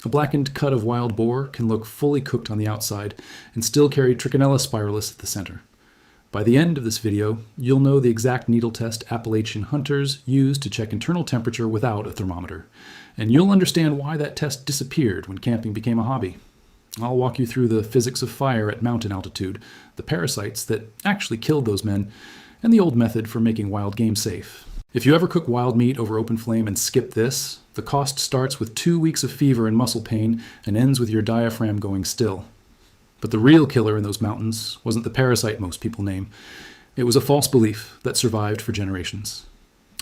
A blackened cut of wild boar can look fully cooked on the outside and still carry trichinella spiralis at the center. By the end of this video, you'll know the exact needle test Appalachian hunters use to check internal temperature without a thermometer, and you'll understand why that test disappeared when camping became a hobby. I'll walk you through the physics of fire at mountain altitude, the parasites that actually killed those men, and the old method for making wild game safe. If you ever cook wild meat over open flame and skip this, the cost starts with 2 weeks of fever and muscle pain and ends with your diaphragm going still. But the real killer in those mountains wasn't the parasite most people name. It was a false belief that survived for generations.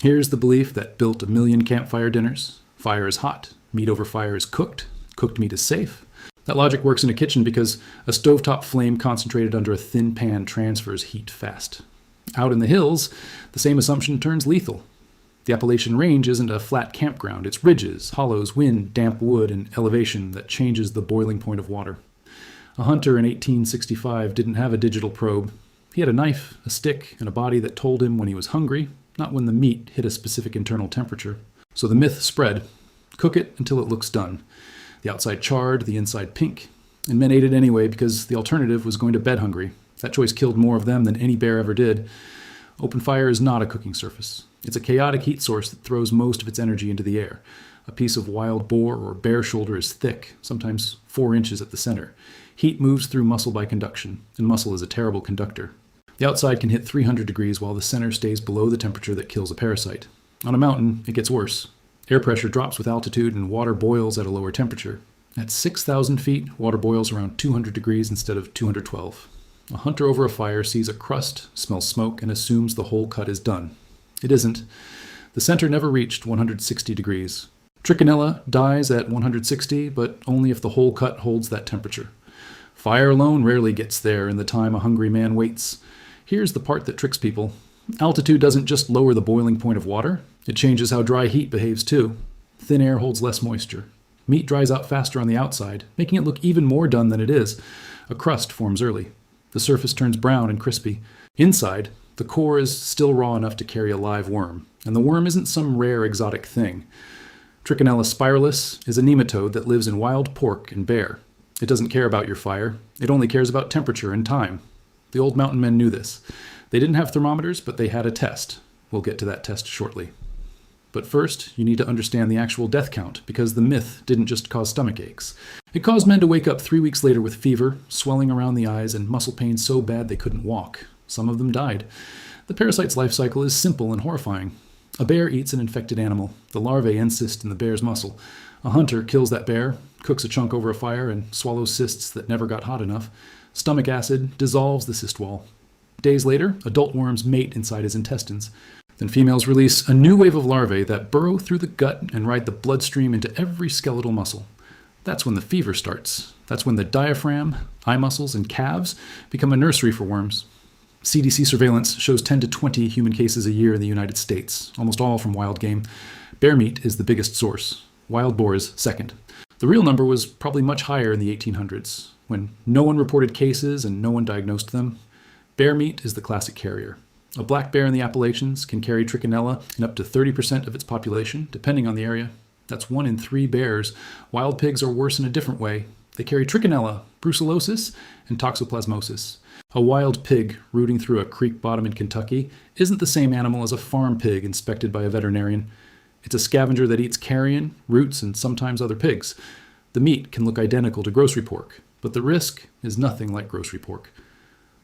Here's the belief that built 1 million campfire dinners. Fire is hot. Meat over fire is cooked. Cooked meat is safe. That logic works in a kitchen because a stovetop flame concentrated under a thin pan transfers heat fast. Out in the hills, the same assumption turns lethal. The Appalachian Range isn't a flat campground. It's ridges, hollows, wind, damp wood, and elevation that changes the boiling point of water. A hunter in 1865 didn't have a digital probe. He had a knife, a stick, and a body that told him when he was hungry, not when the meat hit a specific internal temperature. So the myth spread. Cook it until it looks done. The outside charred, the inside pink. And men ate it anyway because the alternative was going to bed hungry. That choice killed more of them than any bear ever did. Open fire is not a cooking surface. It's a chaotic heat source that throws most of its energy into the air. A piece of wild boar or bear shoulder is thick, sometimes 4 inches at the center. Heat moves through muscle by conduction, and muscle is a terrible conductor. The outside can hit 300 degrees while the center stays below the temperature that kills a parasite. On a mountain, it gets worse. Air pressure drops with altitude and water boils at a lower temperature. At 6,000 feet, water boils around 200 degrees instead of 212. A hunter over a fire sees a crust, smells smoke, and assumes the whole cut is done. It isn't. The center never reached 160 degrees. Trichinella dies at 160, but only if the whole cut holds that temperature. Fire alone rarely gets there in the time a hungry man waits. Here's the part that tricks people. Altitude doesn't just lower the boiling point of water, it changes how dry heat behaves too. Thin air holds less moisture. Meat dries out faster on the outside, making it look even more done than it is. A crust forms early. The surface turns brown and crispy. Inside, the core is still raw enough to carry a live worm, and the worm isn't some rare exotic thing. Trichinella spiralis is a nematode that lives in wild pork and bear. It doesn't care about your fire. It only cares about temperature and time. The old mountain men knew this. They didn't have thermometers, but they had a test. We'll get to that test shortly. But first, you need to understand the actual death count, because the myth didn't just cause stomach aches. It caused men to wake up 3 weeks later with fever, swelling around the eyes, and muscle pain so bad they couldn't walk. Some of them died. The parasite's life cycle is simple and horrifying. A bear eats an infected animal. The larvae encyst in the bear's muscle. A hunter kills that bear, cooks a chunk over a fire, and swallows cysts that never got hot enough. Stomach acid dissolves the cyst wall. Days later, adult worms mate inside his intestines. Then females release a new wave of larvae that burrow through the gut and ride the bloodstream into every skeletal muscle. That's when the fever starts. That's when the diaphragm, eye muscles, and calves become a nursery for worms. CDC surveillance shows 10 to 20 human cases a year in the United States, almost all from wild game. Bear meat is the biggest source. Wild boar is second. The real number was probably much higher in the 1800s, when no one reported cases and no one diagnosed them. Bear meat is the classic carrier. A black bear in the Appalachians can carry trichinella in up to 30% of its population, depending on the area. That's 1 in 3 bears. Wild pigs are worse in a different way. They carry trichinella, brucellosis, and toxoplasmosis. A wild pig rooting through a creek bottom in Kentucky isn't the same animal as a farm pig inspected by a veterinarian. It's a scavenger that eats carrion, roots, and sometimes other pigs. The meat can look identical to grocery pork, but the risk is nothing like grocery pork.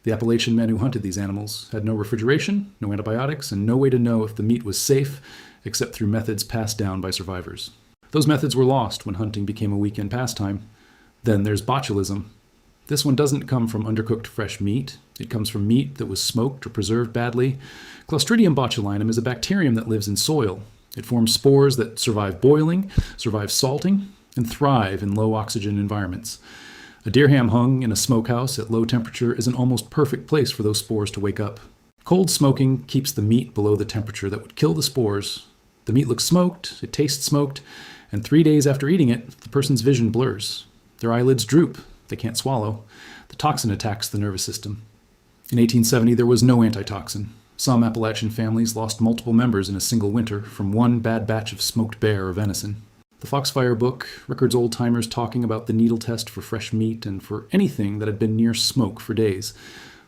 The Appalachian men who hunted these animals had no refrigeration, no antibiotics, and no way to know if the meat was safe except through methods passed down by survivors. Those methods were lost when hunting became a weekend pastime. Then there's botulism. This one doesn't come from undercooked fresh meat. It comes from meat that was smoked or preserved badly. Clostridium botulinum is a bacterium that lives in soil. It forms spores that survive boiling, survive salting, and thrive in low oxygen environments. A deer ham hung in a smokehouse at low temperature is an almost perfect place for those spores to wake up. Cold smoking keeps the meat below the temperature that would kill the spores. The meat looks smoked, it tastes smoked, and 3 days after eating it, the person's vision blurs. Their eyelids droop, they can't swallow. The toxin attacks the nervous system. In 1870, there was no antitoxin. Some Appalachian families lost multiple members in a single winter from one bad batch of smoked bear or venison. The Foxfire book records old-timers talking about the needle test for fresh meat and for anything that had been near smoke for days.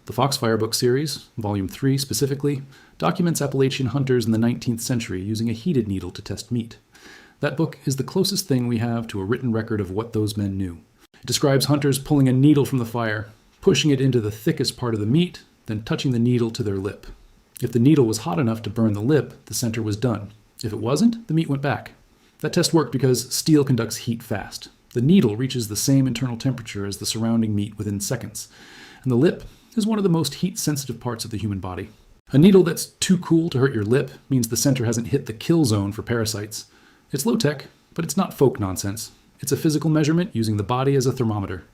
The Foxfire book series, Volume 3 specifically, documents Appalachian hunters in the 19th century using a heated needle to test meat. That book is the closest thing we have to a written record of what those men knew. It describes hunters pulling a needle from the fire, pushing it into the thickest part of the meat, then touching the needle to their lip. If the needle was hot enough to burn the lip, the center was done. If it wasn't, the meat went back. That test worked because steel conducts heat fast. The needle reaches the same internal temperature as the surrounding meat within seconds. And the lip is one of the most heat-sensitive parts of the human body. A needle that's too cool to hurt your lip means the center hasn't hit the kill zone for parasites. It's low-tech, but it's not folk nonsense. It's a physical measurement using the body as a thermometer.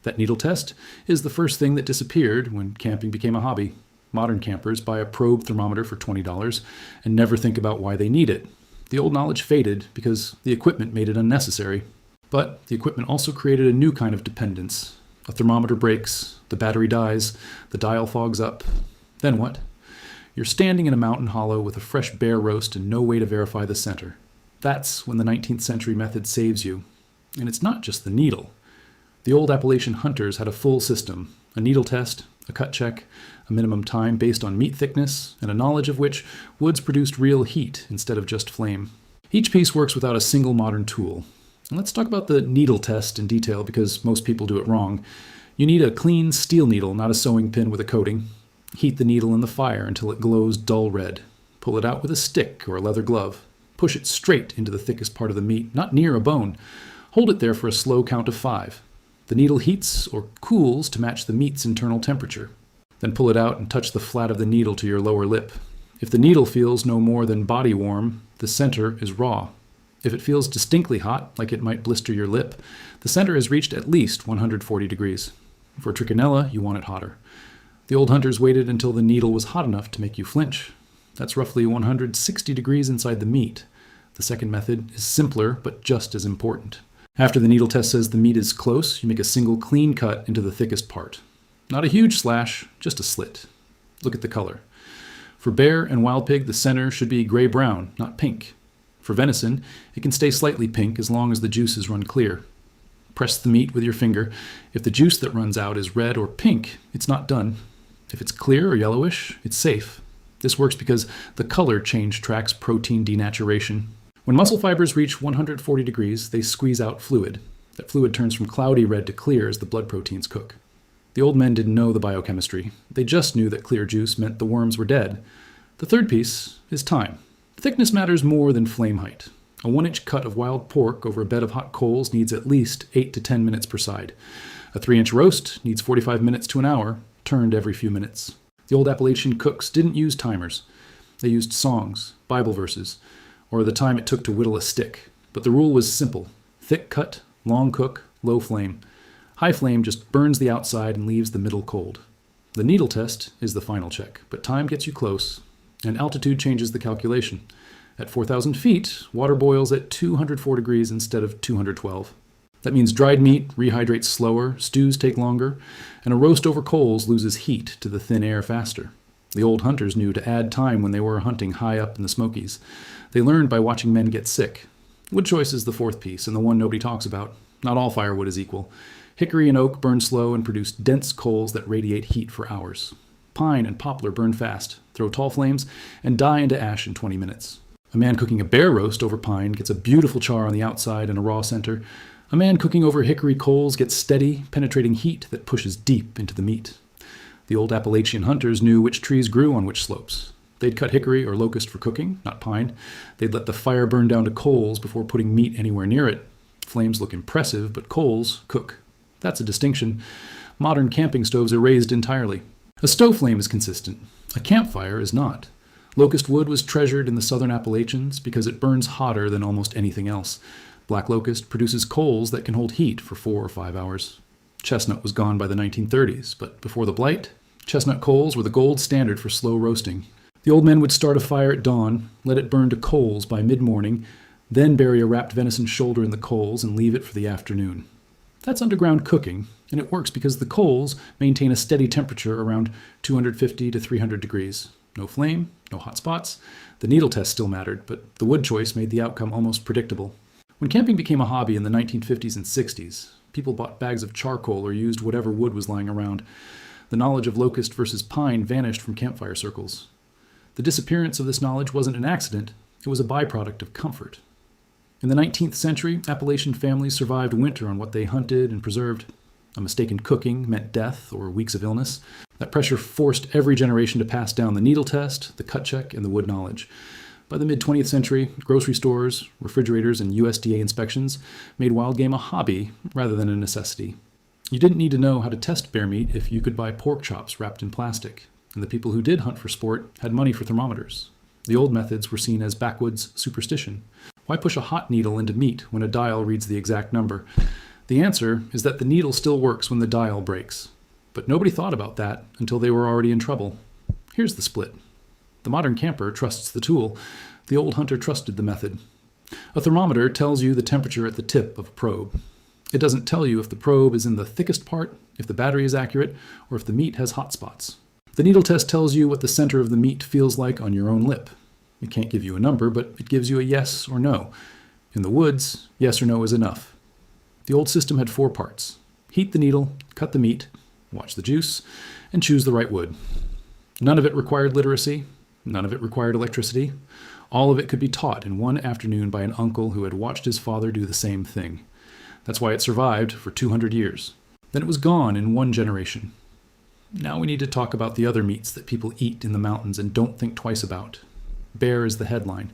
That needle test is the first thing that disappeared when camping became a hobby. Modern campers buy a probe thermometer for $20 and never think about why they need it. The old knowledge faded because the equipment made it unnecessary. But the equipment also created a new kind of dependence. A thermometer breaks, the battery dies, the dial fogs up. Then what? You're standing in a mountain hollow with a fresh bear roast and no way to verify the center. That's when the 19th century method saves you. And it's not just the needle. The old Appalachian hunters had a full system, a needle test, a cut check, a minimum time based on meat thickness, and a knowledge of which woods produced real heat instead of just flame. Each piece works without a single modern tool. And let's talk about the needle test in detail because most people do it wrong. You need a clean steel needle, not a sewing pin with a coating. Heat the needle in the fire until it glows dull red. Pull it out with a stick or a leather glove. Push it straight into the thickest part of the meat, not near a bone. Hold it there for a slow count of 5. The needle heats or cools to match the meat's internal temperature. Then pull it out and touch the flat of the needle to your lower lip. If the needle feels no more than body warm, the center is raw. If it feels distinctly hot, like it might blister your lip, the center has reached at least 140 degrees. For trichinella, you want it hotter. The old hunters waited until the needle was hot enough to make you flinch. That's roughly 160 degrees inside the meat. The second method is simpler, but just as important. After the needle test says the meat is close, you make a single clean cut into the thickest part. Not a huge slash, just a slit. Look at the color. For bear and wild pig, the center should be gray-brown, not pink. For venison, it can stay slightly pink as long as the juices run clear. Press the meat with your finger. If the juice that runs out is red or pink, it's not done. If it's clear or yellowish, it's safe. This works because the color change tracks protein denaturation. When muscle fibers reach 140 degrees, they squeeze out fluid. That fluid turns from cloudy red to clear as the blood proteins cook. The old men didn't know the biochemistry. They just knew that clear juice meant the worms were dead. The third piece is time. Thickness matters more than flame height. A 1-inch cut of wild pork over a bed of hot coals needs at least 8 to 10 minutes per side. A 3-inch roast needs 45 minutes to an hour, turned every few minutes. The old Appalachian cooks didn't use timers. They used songs, Bible verses, or the time it took to whittle a stick. But the rule was simple. Thick cut, long cook, low flame. High flame just burns the outside and leaves the middle cold. The needle test is the final check, but time gets you close, and altitude changes the calculation. At 4,000 feet, water boils at 204 degrees instead of 212. That means dried meat rehydrates slower, stews take longer, and a roast over coals loses heat to the thin air faster. The old hunters knew to add time when they were hunting high up in the Smokies. They learned by watching men get sick. Wood choice is the fourth piece, and the one nobody talks about. Not all firewood is equal. Hickory and oak burn slow and produce dense coals that radiate heat for hours. Pine and poplar burn fast, throw tall flames, and die into ash in 20 minutes. A man cooking a bear roast over pine gets a beautiful char on the outside and a raw center. A man cooking over hickory coals gets steady, penetrating heat that pushes deep into the meat. The old Appalachian hunters knew which trees grew on which slopes. They'd cut hickory or locust for cooking, not pine. They'd let the fire burn down to coals before putting meat anywhere near it. Flames look impressive, but coals cook. That's a distinction. Modern camping stoves are raised entirely. A stove flame is consistent. A campfire is not. Locust wood was treasured in the southern Appalachians because it burns hotter than almost anything else. Black locust produces coals that can hold heat for 4 or 5 hours. Chestnut was gone by the 1930s, but before the blight, chestnut coals were the gold standard for slow roasting. The old men would start a fire at dawn, let it burn to coals by mid-morning, then bury a wrapped venison shoulder in the coals and leave it for the afternoon. That's underground cooking, and it works because the coals maintain a steady temperature around 250 to 300 degrees. No flame, no hot spots. The needle test still mattered, but the wood choice made the outcome almost predictable. When camping became a hobby in the 1950s and 60s, people bought bags of charcoal or used whatever wood was lying around. The knowledge of locust versus pine vanished from campfire circles. The disappearance of this knowledge wasn't an accident, it was a byproduct of comfort. In the 19th century, Appalachian families survived winter on what they hunted and preserved. A mistake in cooking meant death or weeks of illness. That pressure forced every generation to pass down the needle test, the cut check, and the wood knowledge. By the mid-20th century, grocery stores, refrigerators, and USDA inspections made wild game a hobby rather than a necessity. You didn't need to know how to test bear meat if you could buy pork chops wrapped in plastic, and the people who did hunt for sport had money for thermometers. The old methods were seen as backwoods superstition. Why push a hot needle into meat when a dial reads the exact number? The answer is that the needle still works when the dial breaks. But nobody thought about that until they were already in trouble. Here's the split. The modern camper trusts the tool. The old hunter trusted the method. A thermometer tells you the temperature at the tip of a probe. It doesn't tell you if the probe is in the thickest part, if the battery is accurate, or if the meat has hot spots. The needle test tells you what the center of the meat feels like on your own lip. It can't give you a number, but it gives you a yes or no. In the woods, yes or no is enough. The old system had 4 parts. Heat the needle, cut the meat, watch the juice, and choose the right wood. None of it required literacy. None of it required electricity. All of it could be taught in one afternoon by an uncle who had watched his father do the same thing. That's why it survived for 200 years. Then it was gone in one generation. Now we need to talk about the other meats that people eat in the mountains and don't think twice about. Bear is the headline.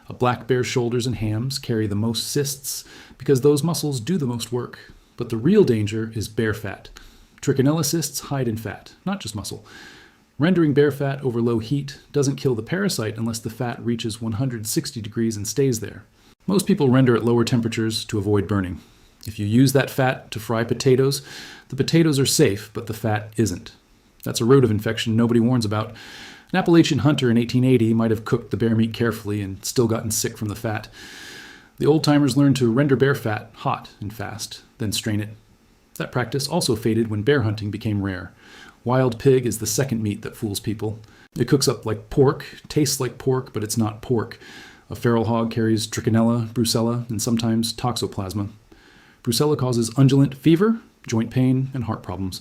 A black bear's shoulders and hams carry the most cysts because those muscles do the most work. But the real danger is bear fat. Trichinella cysts hide in fat, not just muscle. Rendering bear fat over low heat doesn't kill the parasite unless the fat reaches 160 degrees and stays there. Most people render at lower temperatures to avoid burning. If you use that fat to fry potatoes, the potatoes are safe, but the fat isn't. That's a road of infection nobody warns about. An Appalachian hunter in 1880 might have cooked the bear meat carefully and still gotten sick from the fat. The old-timers learned to render bear fat hot and fast, then strain it. That practice also faded when bear hunting became rare. Wild pig is the second meat that fools people. It cooks up like pork, tastes like pork, but it's not pork. A feral hog carries trichinella, brucella, and sometimes toxoplasma. Brucella causes undulant fever, joint pain, and heart problems.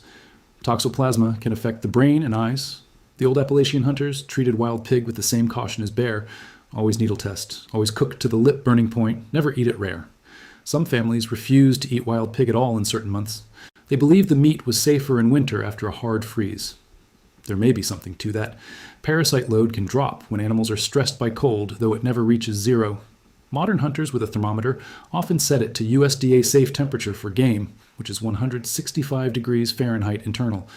Toxoplasma can affect the brain and eyes. The old Appalachian hunters treated wild pig with the same caution as bear. Always needle test, always cook to the lip burning point, never eat it rare. Some families refused to eat wild pig at all in certain months. They believed the meat was safer in winter after a hard freeze. There may be something to that. Parasite load can drop when animals are stressed by cold, though it never reaches 0. Modern hunters with a thermometer often set it to USDA safe temperature for game, which is 165 degrees Fahrenheit internal.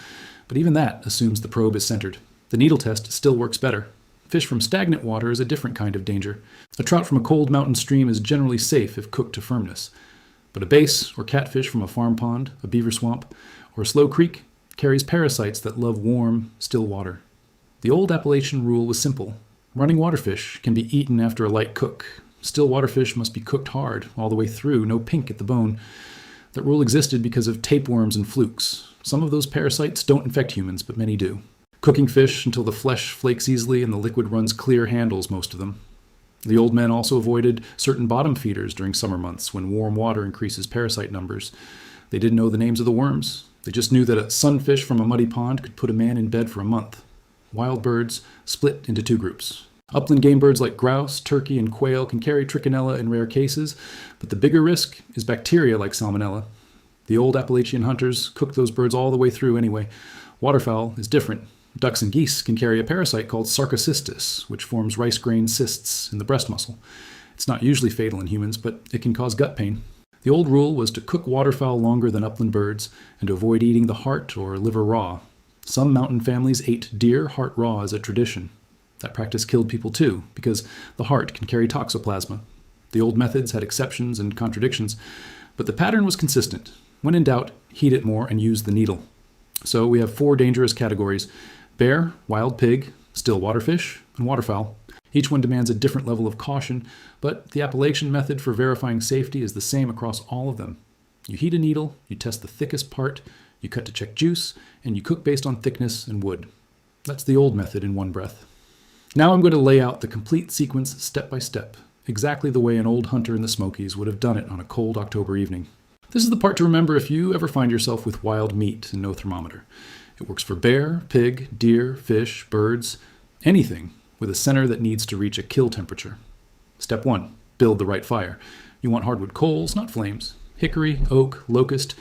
But even that assumes the probe is centered. The needle test still works better. Fish from stagnant water is a different kind of danger. A trout from a cold mountain stream is generally safe if cooked to firmness. But a bass or catfish from a farm pond, a beaver swamp, or a slow creek carries parasites that love warm, still water. The old Appalachian rule was simple. Running waterfish can be eaten after a light cook. Still waterfish must be cooked hard, all the way through, no pink at the bone. That rule existed because of tapeworms and flukes. Some of those parasites don't infect humans, but many do. Cooking fish until the flesh flakes easily and the liquid runs clear handles most of them. The old men also avoided certain bottom feeders during summer months when warm water increases parasite numbers. They didn't know the names of the worms. They just knew that a sunfish from a muddy pond could put a man in bed for a month. Wild birds split into 2 groups. Upland game birds like grouse, turkey, and quail can carry trichinella in rare cases, but the bigger risk is bacteria like salmonella. The old Appalachian hunters cooked those birds all the way through anyway. Waterfowl is different. Ducks and geese can carry a parasite called sarcocystis, which forms rice grain cysts in the breast muscle. It's not usually fatal in humans, but it can cause gut pain. The old rule was to cook waterfowl longer than upland birds and to avoid eating the heart or liver raw. Some mountain families ate deer heart raw as a tradition. That practice killed people too, because the heart can carry toxoplasma. The old methods had exceptions and contradictions, but the pattern was consistent. When in doubt, heat it more and use the needle. So we have 4 dangerous categories: bear, wild pig, still waterfish, and waterfowl. Each one demands a different level of caution, but the Appalachian method for verifying safety is the same across all of them. You heat a needle, you test the thickest part, you cut to check juice, and you cook based on thickness and wood. That's the old method in one breath. Now I'm going to lay out the complete sequence step by step. exactly the way an old hunter in the Smokies would have done it on a cold October evening. This is the part to remember if you ever find yourself with wild meat and no thermometer. It works for bear, pig, deer, fish, birds, anything with a center that needs to reach a kill temperature. Step 1. Build the right fire. You want hardwood coals, not flames. Hickory, oak, locust,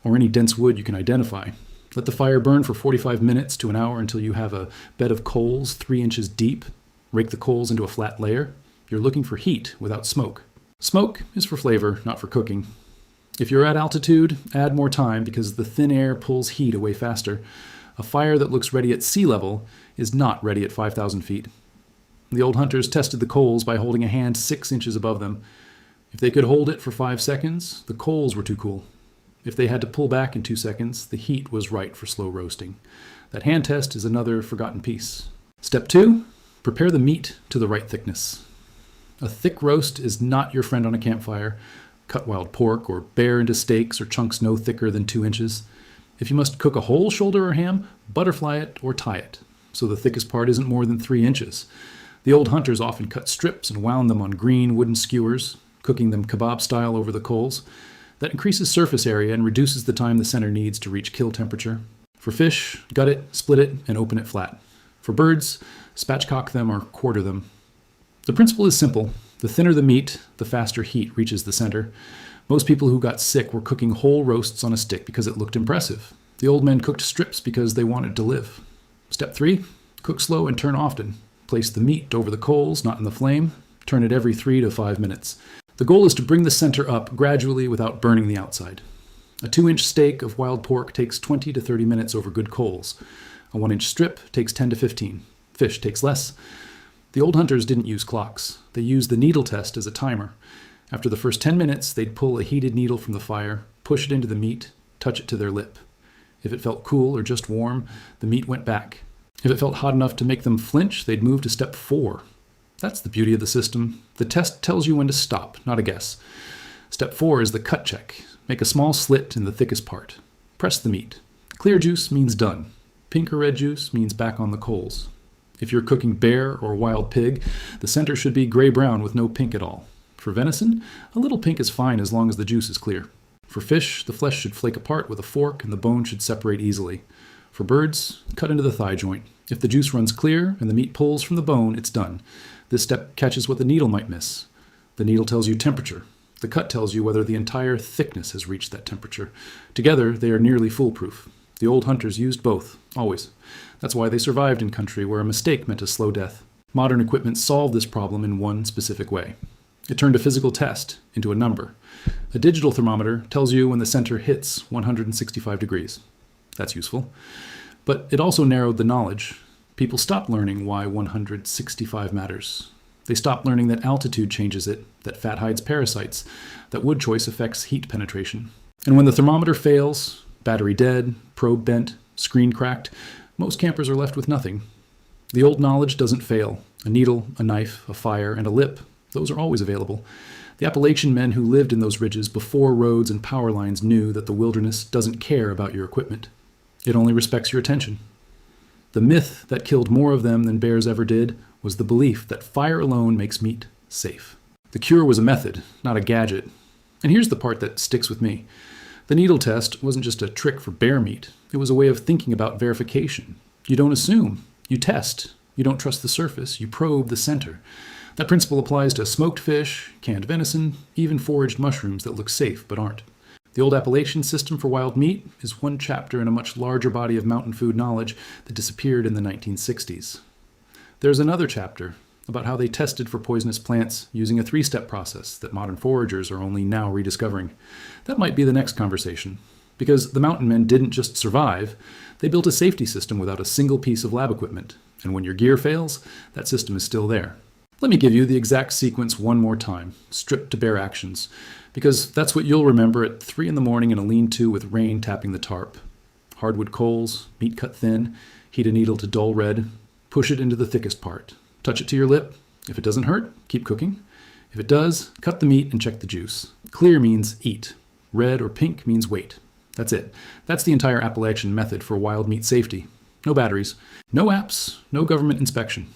or any dense wood you can identify. Let the fire burn for 45 minutes to an hour until you have a bed of coals 3 inches deep. Rake the coals into a flat layer. You're looking for heat without smoke. Smoke is for flavor, not for cooking. If you're at altitude, add more time because the thin air pulls heat away faster. A fire that looks ready at sea level is not ready at 5,000 feet. The old hunters tested the coals by holding a hand 6 inches above them. If they could hold it for 5 seconds, the coals were too cool. If they had to pull back in 2 seconds, the heat was right for slow roasting. That hand test is another forgotten piece. Step 2, prepare the meat to the right thickness. A thick roast is not your friend on a campfire. Cut wild pork or bear into steaks or chunks no thicker than 2 inches. If you must cook a whole shoulder or ham, butterfly it or tie it, so the thickest part isn't more than 3 inches. The old hunters often cut strips and wound them on green wooden skewers, cooking them kebab style over the coals. That increases surface area and reduces the time the center needs to reach kill temperature. For fish, gut it, split it, and open it flat. For birds, spatchcock them or quarter them. The principle is simple. The thinner the meat, the faster heat reaches the center. Most people who got sick were cooking whole roasts on a stick because it looked impressive. The old men cooked strips because they wanted to live. Step 3, cook slow and turn often. Place the meat over the coals, not in the flame. Turn it every 3 to 5 minutes. The goal is to bring the center up gradually without burning the outside. A 2-inch steak of wild pork takes 20 to 30 minutes over good coals. A 1-inch strip takes 10 to 15. Fish takes less. The old hunters didn't use clocks. They used the needle test as a timer. After the first 10 minutes, they'd pull a heated needle from the fire, push it into the meat, touch it to their lip. If it felt cool or just warm, the meat went back. If it felt hot enough to make them flinch, they'd move to step 4. That's the beauty of the system. The test tells you when to stop, not a guess. Step 4 is the cut check. Make a small slit in the thickest part. Press the meat. Clear juice means done. Pink or red juice means back on the coals. If you're cooking bear or wild pig, the center should be gray-brown with no pink at all. For venison, a little pink is fine as long as the juice is clear. For fish, the flesh should flake apart with a fork and the bone should separate easily. For birds, cut into the thigh joint. If the juice runs clear and the meat pulls from the bone, it's done. This step catches what the needle might miss. The needle tells you temperature. The cut tells you whether the entire thickness has reached that temperature. Together, they are nearly foolproof. The old hunters used both, always. That's why they survived in country where a mistake meant a slow death. Modern equipment solved this problem in one specific way. It turned a physical test into a number. A digital thermometer tells you when the center hits 165 degrees. That's useful. But it also narrowed the knowledge. People stopped learning why 165 matters. They stopped learning that altitude changes it, that fat hides parasites, that wood choice affects heat penetration. And when the thermometer fails, battery dead, probe bent, screen cracked, most campers are left with nothing. The old knowledge doesn't fail. A needle, a knife, a fire, and a lip, those are always available. The Appalachian men who lived in those ridges before roads and power lines knew that the wilderness doesn't care about your equipment. It only respects your attention. The myth that killed more of them than bears ever did was the belief that fire alone makes meat safe. The cure was a method, not a gadget. And here's the part that sticks with me. The needle test wasn't just a trick for bear meat. It was a way of thinking about verification. You don't assume. You test. You don't trust the surface. You probe the center. That principle applies to smoked fish, canned venison, even foraged mushrooms that look safe but aren't. The old Appalachian system for wild meat is one chapter in a much larger body of mountain food knowledge that disappeared in the 1960s. There's another chapter about how they tested for poisonous plants using a 3-step process that modern foragers are only now rediscovering. That might be the next conversation, because the mountain men didn't just survive, they built a safety system without a single piece of lab equipment, and when your gear fails, that system is still there. Let me give you the exact sequence one more time, stripped to bare actions, because that's what you'll remember at 3 in the morning in a lean-to with rain tapping the tarp. Hardwood coals, meat cut thin, heat a needle to dull red, push it into the thickest part. Touch it to your lip. If it doesn't hurt, keep cooking. If it does, cut the meat and check the juice. Clear means eat. Red or pink means wait. That's it. That's the entire Appalachian method for wild meat safety. No batteries, no apps, no government inspection.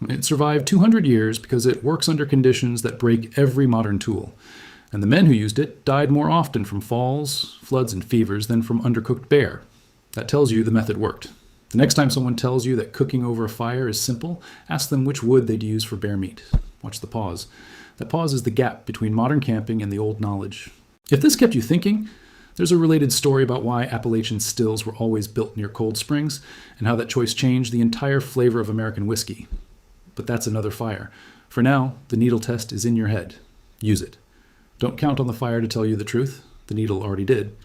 It survived 200 years because it works under conditions that break every modern tool. And the men who used it died more often from falls, floods, and fevers than from undercooked bear. That tells you the method worked. The next time someone tells you that cooking over a fire is simple, ask them which wood they'd use for bear meat. Watch the pause. That pause is the gap between modern camping and the old knowledge. If this kept you thinking, there's a related story about why Appalachian stills were always built near cold springs and how that choice changed the entire flavor of American whiskey. But that's another fire. For now, the needle test is in your head. Use it. Don't count on the fire to tell you the truth. The needle already did.